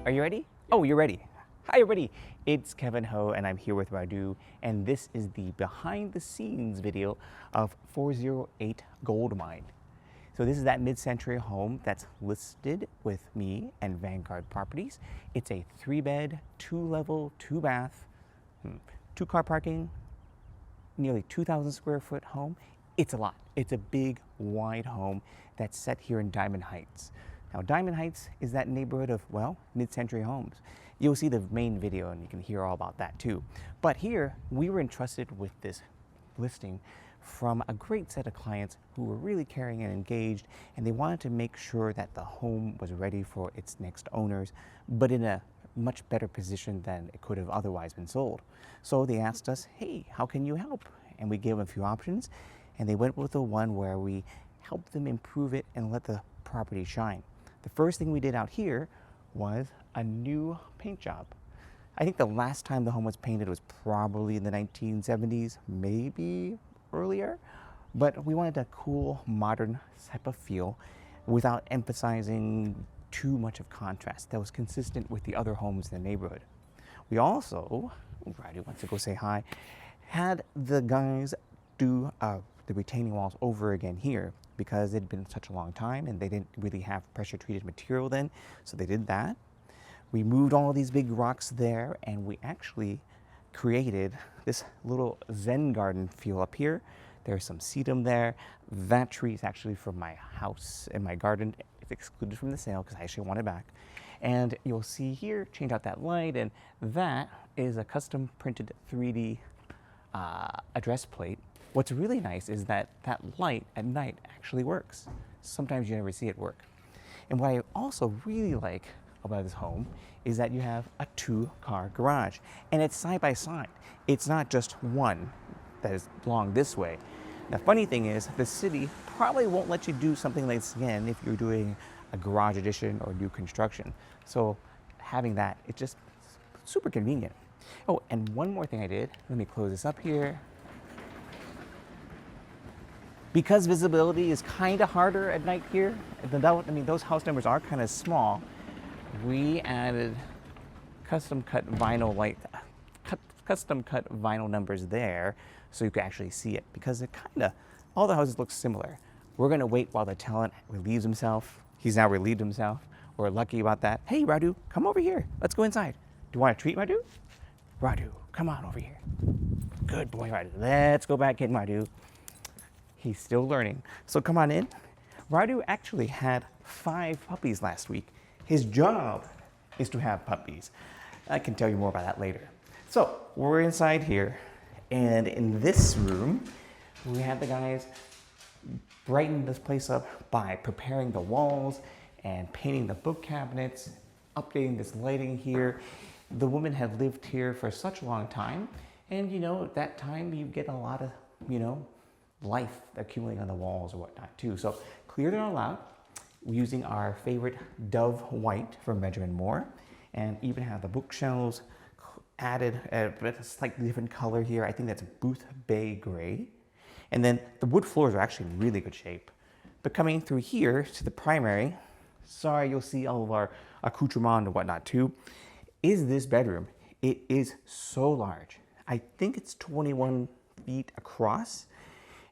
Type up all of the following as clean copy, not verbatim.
Are you ready? Oh, you're ready. Hi, everybody. It's Kevin Ho, and I'm here with Radu, and this is the behind-the-scenes video of 408 Goldmine. So this is that mid-century home that's listed with me and Vanguard Properties. It's a 3-bed, 2-level, 2-bath, 2-car parking, nearly 2,000 square foot home. It's a lot. It's a big, wide home that's set here in Diamond Heights. Now, Diamond Heights is that neighborhood of, well, mid-century homes. You'll see the main video and you can hear all about that too. But here, we were entrusted with this listing from a great set of clients who were really caring and engaged, and they wanted to make sure that the home was ready for its next owners, but in a much better position than it could have otherwise been sold. So they asked us, hey, how can you help? And we gave them a few options, and they went with the one where we helped them improve it and let the property shine. The first thing we did out here was a new paint job. I think the last time the home was painted was probably in the 1970s, maybe earlier, but we wanted a cool, modern type of feel without emphasizing too much of contrast that was consistent with the other homes in the neighborhood. We also, Radu wants to go say hi, had the guys do the retaining walls over again here because it had been such a long time and they didn't really have pressure treated material then, so they did that. We moved all these big rocks there, and we actually created this little Zen garden feel up here. There's some sedum there. That tree is actually from my house and my garden. It's excluded from the sale because I actually want it back. And you'll see here, change out that light, and that is a custom printed 3D address plate. What's really nice is that that light at night actually works. Sometimes you never see it work. And what I also really like about this home is that you have a 2-car garage, and it's side by side. It's not just one that is long this way. The funny thing is the city probably won't let you do something like this again if you're doing a garage addition or new construction. So having that, it's just super convenient. Oh, and one more thing I did, let me close this up here. Because visibility is kind of harder at night here, I mean, those house numbers are kind of small, we added custom cut vinyl numbers there so you can actually see it, because it all the houses look similar. We're gonna wait while the tenant relieves himself. He's now relieved himself. We're lucky about that. Hey, Radu, come over here. Let's go inside. Do you want a treat, Radu? Radu, come on over here. Good boy, Radu. Let's go back in, Radu. He's still learning. So come on in. Radu actually had 5 puppies last week. His job is to have puppies. I can tell you more about that later. So we're inside here, and in this room, we had the guys brighten this place up by preparing the walls and painting the book cabinets, updating this lighting here. The woman had lived here for such a long time, and at that time you get a lot of, life accumulating on the walls or whatnot too. So cleared it all out using our favorite Dove White from Benjamin Moore, and even have the bookshelves added a slightly different color here. I think that's Booth Bay Gray. And then the wood floors are actually in really good shape. But coming through here to the primary, sorry, you'll see all of our accoutrements and whatnot too, is this bedroom. It is so large. I think it's 21 feet across.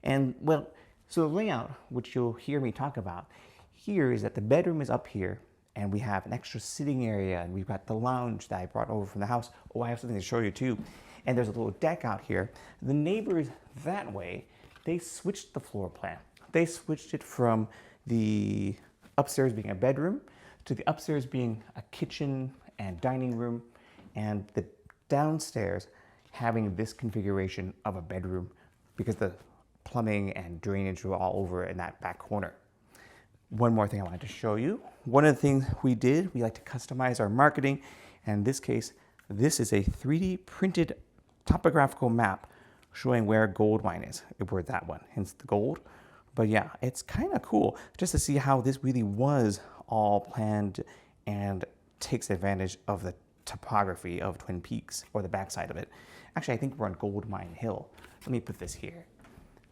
And well, so the layout, which you'll hear me talk about here, is that the bedroom is up here, and we have an extra sitting area, and we've got the lounge that I brought over from the house. Oh, I have something to show you too. And there's a little deck out here. The neighbors that way, they switched the floor plan. They switched it from the upstairs being a bedroom to the upstairs being a kitchen and dining room, and the downstairs having this configuration of a bedroom because the plumbing and drainage were all over in that back corner. One more thing I wanted to show you. One of the things we did, we like to customize our marketing. And in this case, this is a 3D printed topographical map showing where Goldmine is. We're that one, hence the gold. But yeah, it's kind of cool just to see how this really was all planned and takes advantage of the topography of Twin Peaks, or the backside of it. Actually, I think we're on Goldmine Hill. Let me put this here.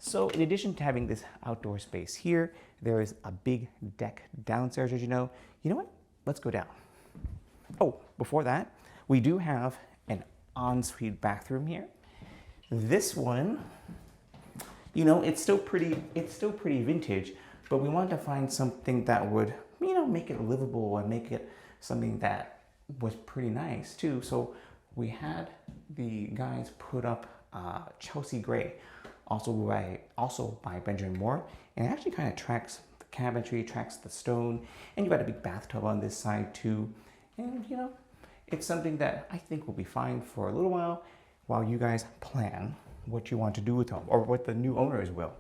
So in addition to having this outdoor space here, there is a big deck downstairs, as you know. You know what? Let's go down. Oh, before that, we do have an ensuite bathroom here. This one, you know, it's still pretty vintage, but we wanted to find something that would, you know, make it livable and make it something that was pretty nice too. So we had the guys put up Chelsea Gray, also by Benjamin Moore, and it actually kind of tracks the cabinetry, tracks the stone, and you got a big bathtub on this side too. And you know, it's something that I think will be fine for a little while you guys plan what you want to do with the home, or what the new owners will.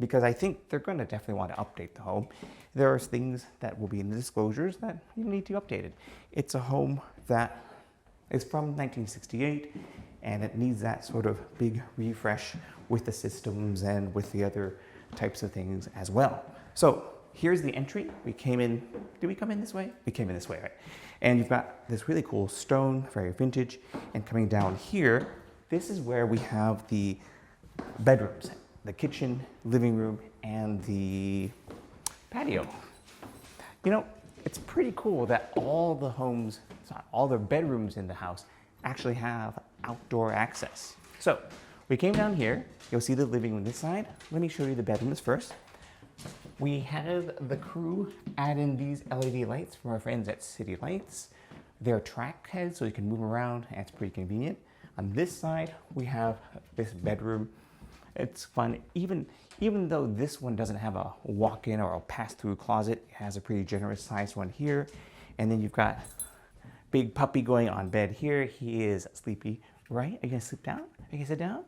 Because I think they're going to definitely want to update the home. There are things that will be in the disclosures that you need to update it. It's a home that is from 1968, and it needs that sort of big refresh with the systems and with the other types of things as well. So here's the entry. We came in, did we come in this way? We came in this way, right? And you've got this really cool stone, very vintage, and coming down here, this is where we have the bedrooms, the kitchen, living room, and the patio. You know, it's pretty cool that all the bedrooms in the house actually have outdoor access. So we came down here, you'll see the living room this side. Let me show you the bedrooms first. We had the crew add in these LED lights from our friends at City Lights. They're track heads, so you can move around, and it's pretty convenient. On this side, we have this bedroom. It's fun, even though this one doesn't have a walk-in or a pass-through closet, it has a pretty generous sized one here. And then you've got big puppy going on bed here. He is sleepy, right? Are you gonna sleep down? Are you gonna sit down?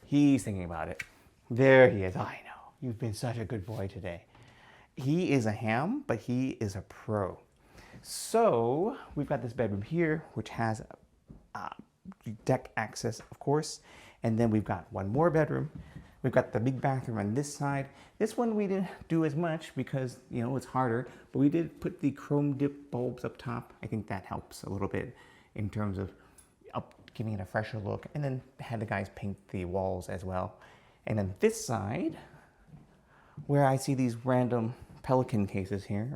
He's thinking about it. There he is. Oh, I know, you've been such a good boy today. He is a ham, but he is a pro. So we've got this bedroom here, which has deck access, of course. And then we've got one more bedroom. We've got the big bathroom on this side. This one we didn't do as much because, you know, it's harder, but we did put the chrome dip bulbs up top. I think that helps a little bit in terms of giving it a fresher look. And then had the guys paint the walls as well. And then this side, where I see these random Pelican cases here,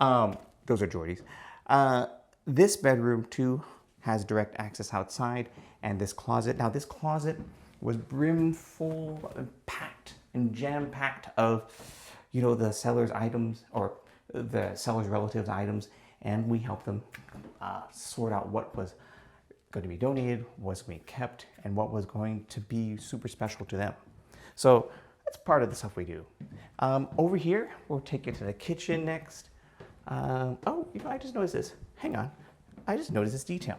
right? Those are Jordy's. This bedroom too has direct access outside, and this closet. Now this closet was brim full and packed and jam-packed of, you know, the seller's items or the seller's relatives' items, and we helped them sort out what was going to be donated, what's going to be kept, and what was going to be super special to them. So that's part of the stuff we do. Over here, we'll take you to the kitchen next. Oh, you know, I just noticed this. Hang on. I just noticed this detail.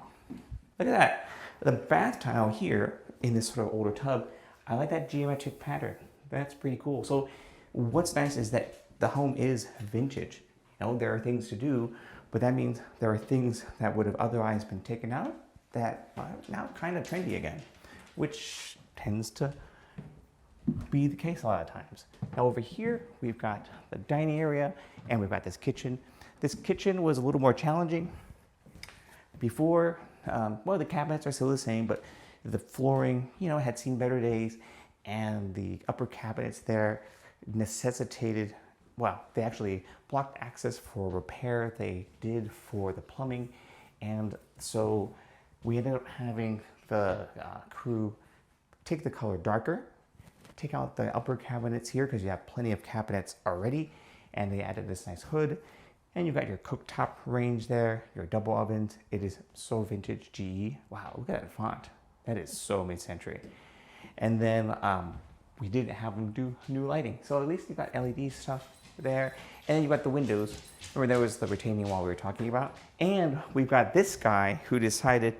Look at that. The bath tile here in this sort of older tub, I like that geometric pattern. That's pretty cool. So what's nice is that the home is vintage. You know, there are things to do, but that means there are things that would have otherwise been taken out that are now kind of trendy again, which tends to be the case a lot of times. Now over here, we've got the dining area and we've got this kitchen. This kitchen was a little more challenging. Before, well, the cabinets are still the same, but the flooring, you know, had seen better days, and the upper cabinets there necessitated, well, they actually blocked access for repair. They did for the plumbing, and so we ended up having the crew take the color darker, take out the upper cabinets here because you have plenty of cabinets already, and they added this nice hood. And you've got your cooktop range there, your double ovens. It is so vintage GE. Wow, look at that font. That is so mid-century. And then we didn't have them do new lighting. So at least you got LED stuff there. And then you got the windows. Remember there was the retaining wall we were talking about. And we've got this guy who decided,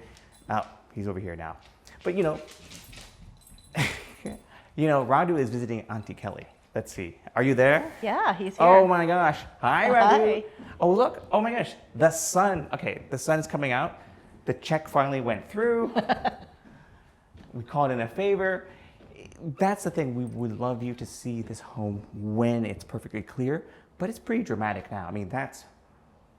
oh, he's over here now. But you know, Radu is visiting Auntie Kelly. Let's see. Are you there? Yeah, he's here. Oh my gosh. Hi, Radu. Hi. Oh, look. Oh my gosh. The sun. Okay, the sun's coming out. The check finally went through. We called in a favor. That's the thing. We would love you to see this home when it's perfectly clear, but it's pretty dramatic now. I mean, that's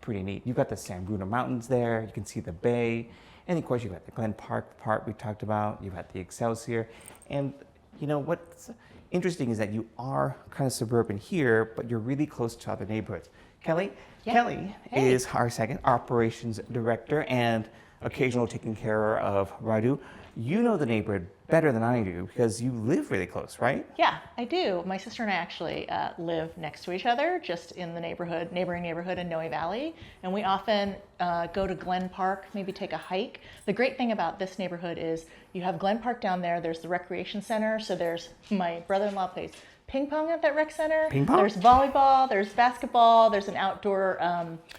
pretty neat. You've got the San Bruno Mountains there. You can see the bay. And of course, you've got the Glen Park part we talked about. You've got the Excelsior. And you know what's interesting is that you are kind of suburban here, but you're really close to other neighborhoods. Kelly? Yeah. Kelly Hey. is our second operations director and occasional taking care of Radu. You know the neighborhood better than I do because you live really close, right? Yeah, I do. My sister and I actually live next to each other, just in the neighboring neighborhood in Noe Valley. And we often go to Glen Park, maybe take a hike. The great thing about this neighborhood is you have Glen Park down there, there's the recreation center. So there's my brother-in-law plays ping pong at that rec center. Ping pong? There's volleyball, there's basketball, there's an outdoor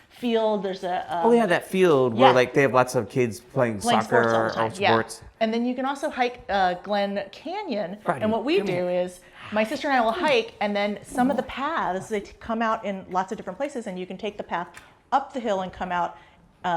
field, there's a... Oh, yeah, that field where yeah. like they have lots of kids playing sports soccer all the or time. sports. Yeah. And then you can also hike Glen Canyon. Right. And what we Come do here. is my sister and I will hike, and then some of the paths, they come out in lots of different places, and you can take the path up the hill and come out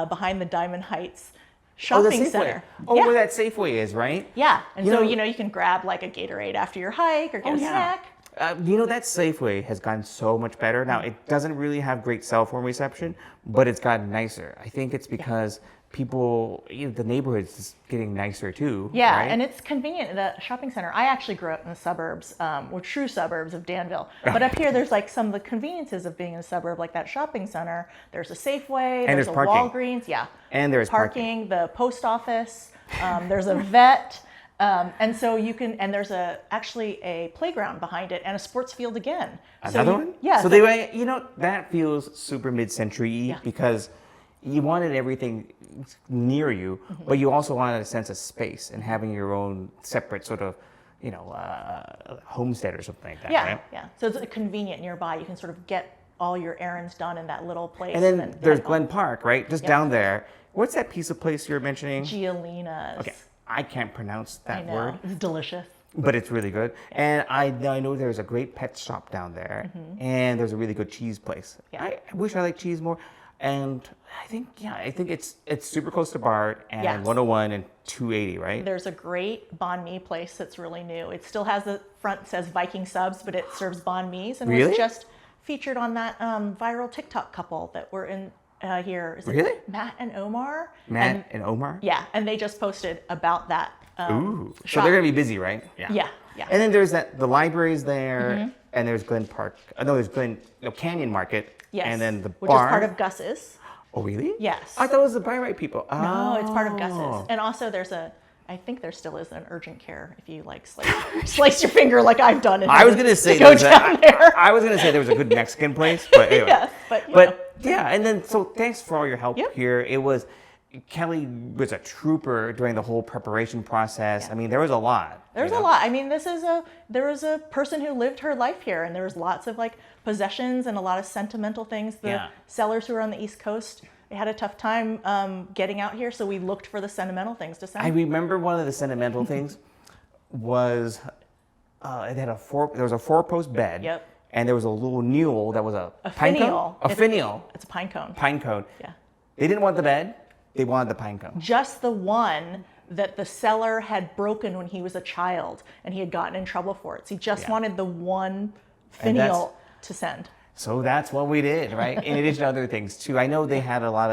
behind the Diamond Heights shopping Safeway. center. Oh, yeah. where that Safeway is, right? Yeah. And You so, know- you can grab like a Gatorade after your hike or get a snack. That Safeway has gotten so much better. Now, it doesn't really have great cell phone reception, but it's gotten nicer. I think it's because people, the neighborhood's just getting nicer too. Yeah, right? and it's convenient. The shopping center, I actually grew up in the suburbs, or true suburbs of Danville. But up here, there's like some of the conveniences of being in a suburb, like that shopping center. There's a Safeway, And there's a there's parking. Walgreens, yeah. And there's parking. The post office, there's a vet. And so you can, and there's actually a playground behind it and a sports field again. Another one? Yeah. So they were, that feels super mid-century Yeah. because you wanted everything near you, but you also wanted a sense of space and having your own separate sort of, homestead or something like that, Yeah, right? yeah. So it's convenient nearby. You can sort of get all your errands done in that little place. And then there's head Glen home. Park, right? Just down there. What's that piece of place you're mentioning? Giolina's. Okay, I can't pronounce I that know. word, It's delicious. but it's really good. And I know there's a great pet shop down there, and there's a really good cheese place. Yeah. I wish I liked cheese more. And I think it's super close to BART and Yeah. 101 and 280, right? There's a great banh mi place that's really new. It still has the front says Viking subs, but it serves banh mi's and Really? was just featured on that viral TikTok couple that were in here. Is it Really? Matt and Omar? Matt and Omar? Yeah, and they just posted about that. Ooh. So shop. they're going to be busy, right? Yeah, yeah. And then there's the library's there, and there's Glen Park. No, there's Canyon Market. Yes. And then the which bar. is part of Gus's. Oh, really? Yes. I thought it was the Buy Right people. No, it's part of Oh. Gus's. And also I think there still is an urgent care if you like slice your finger like I've done. I was gonna say go down there. I was gonna say there was a good Mexican place, but anyway. Yes, but, you know. yeah, and then so thanks for all your help Yep. here. Kelly was a trooper during the whole preparation process. Yeah. I mean, there was a lot. There's a lot. I mean, there was a person who lived her life here, and there was lots of like possessions and a lot of sentimental things. The Yeah. sellers who were on the East Coast, they had a tough time getting out here, so we looked for the sentimental things to sell. I remember one of the sentimental things was there was a four-post bed. Yep. And there was a little mule that was a pine finial. cone? A finial. It's a pine cone. Pine cone. Yeah. They didn't want the bed. They wanted the pine cone. Just the one that the seller had broken when he was a child, and he had gotten in trouble for it. So he just Yeah. wanted the one And that's- finial to send. So that's what we did, right? In addition to other things too. I know they had a lot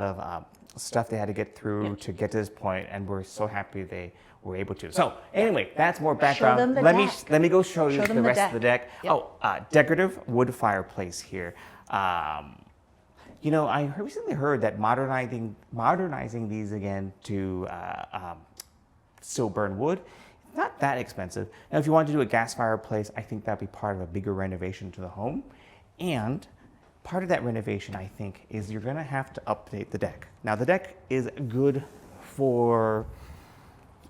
of stuff they had to get through to get to this point, and we're so happy they were able to. So anyway, that's more background. them the let deck. me go show you Show them the the rest of the deck. Yep. Decorative wood fireplace here. I recently heard that modernizing these again to still burn wood, not that expensive. Now, if you want to do a gas fireplace, I think that'd be part of a bigger renovation to the home. And part of that renovation, I think, is you're gonna have to update the deck. Now, the deck is good for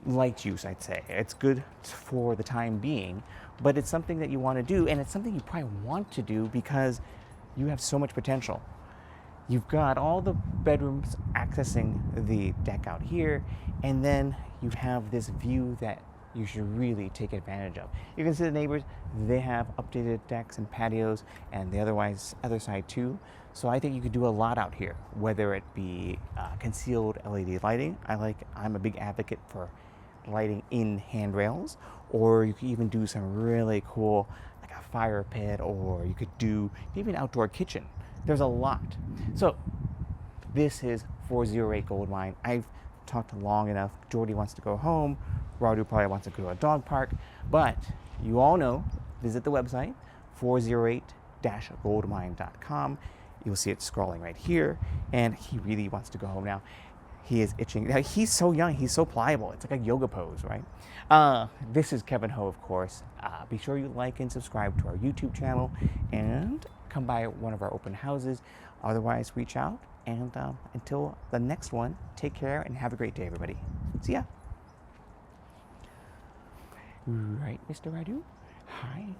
light use, I'd say. It's good for the time being, but it's something that you want to do, and it's something you probably want to do because you have so much potential. You've got all the bedrooms accessing the deck out here, and then you have this view that you should really take advantage of. You can see the neighbors, they have updated decks and patios, and the other side too. So I think you could do a lot out here, whether it be concealed LED lighting. I'm a big advocate for lighting in handrails, or you could even do some really cool, like a fire pit, or you could do maybe an outdoor kitchen. There's a lot. So this is 408 Goldmine. I've talked long enough. Jordy wants to go home. Radu probably wants to go to a dog park, but you all know, visit the website, 408-goldmine.com. You'll see it scrolling right here, and he really wants to go home now. He is itching. Now, he's so young. He's so pliable. It's like a yoga pose, right? This is Kevin Ho, of course. Be sure you like and subscribe to our YouTube channel and come by one of our open houses. Otherwise, reach out. And until the next one, take care and have a great day, everybody. See ya. Right, Mr. Radu? Hi.